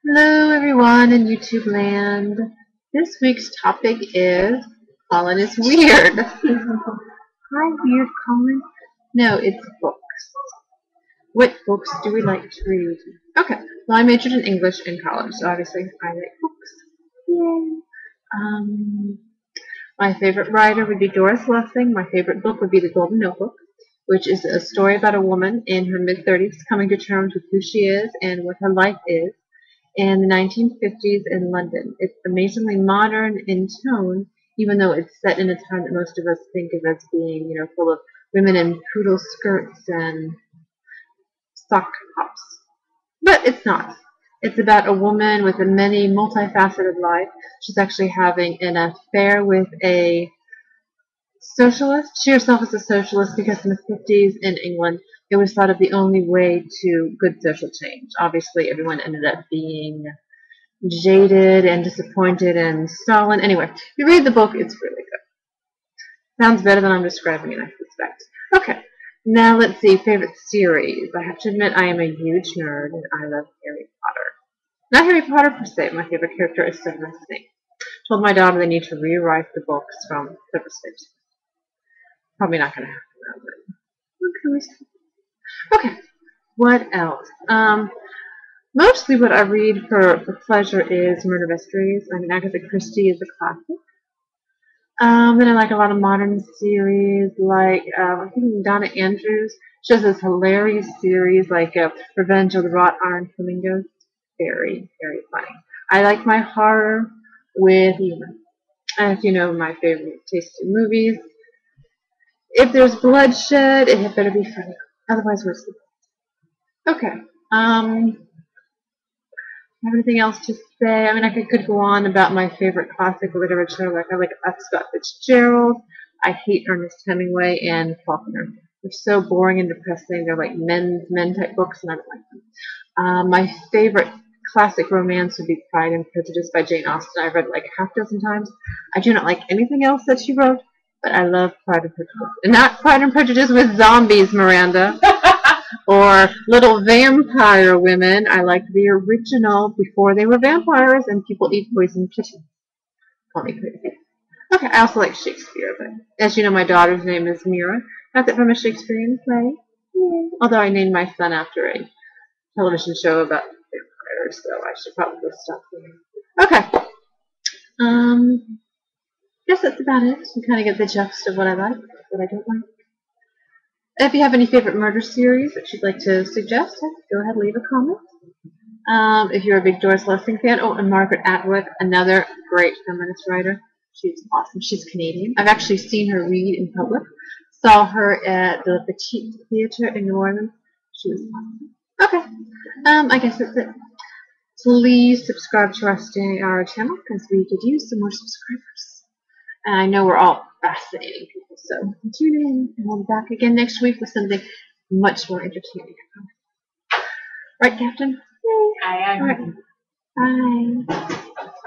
Hello everyone in YouTube land. This week's topic is Colin is weird. Hi weird Colin. No, it's books. What books do we like to read? Okay, well I majored in English in college, so obviously I like books. Yay. Um, my favorite writer would be Doris Lessing. My favorite book would be The Golden Notebook, which is a story about a woman in her mid-30s coming to terms with who she is and what her life is in the 1950s in London. It's amazingly modern in tone, even though it's set in a time that most of us think of as being, full of women in poodle skirts and sock hops. But it's not. It's about a woman with a many multifaceted life. She's actually having an affair with a socialist. She herself is a socialist because in the 50s in England, it was thought of the only way to good social change. Obviously, everyone ended up being jaded and disappointed and Stalin. Anyway, you read the book, it's really good. Sounds better than I'm describing it, I suspect. Okay, now let's see, favorite series. I have to admit I am a huge nerd and I love Harry Potter. Not Harry Potter per se, my favorite character is Severus Snape. Told my daughter they need to rewrite the books from Severus Snape. Probably not going to happen, but okay, what else? Mostly what I read for pleasure is murder mysteries. I mean, Agatha Christie is a classic. Then I like a lot of modern series, like I think Donna Andrews. She has this hilarious series like Revenge of the Wrought Iron Flamingos. Very, very funny. I like my horror with humor. And if you know my favorite taste in movies, if there's bloodshed, it better be funny. Otherwise, we're sleeping. Okay. Anything else to say? I mean, I could go on about my favorite classic literature. Like I like Scott Fitzgerald. I hate Ernest Hemingway and Faulkner. They're so boring and depressing. They're like men type books, and I don't like them. My favorite classic romance would be Pride and Prejudice by Jane Austen. I've read it like a half dozen times. I do not like anything else that she wrote, but I love Pride and Prejudice. And not Pride and Prejudice with zombies, Miranda. Or Little Vampire Women. I like the original before they were vampires and people eat poison kittens. Call me crazy. Okay, I also like Shakespeare, but as you know, my daughter's name is Mira. Got that from a Shakespearean play. Yay. Although I named my son after a television show about vampires, so I should probably stop there. Okay. Guess that's about it. You kind of get the gist of what I like, what I don't like. If you have any favorite murder series that you'd like to suggest, go ahead and leave a comment. If you're a big Doris Lessing fan, and Margaret Atwood, another great feminist writer. She's awesome. She's Canadian. I've actually seen her read in public. Saw her at the Petite Theatre in New Orleans. She was awesome. Okay. I guess that's it. Please subscribe to our channel because we could use some more subscribers. And I know we're all fascinating people, so tune in and we'll be back again next week with something much more entertaining. Right, Captain? Aye, aye. All right. Bye.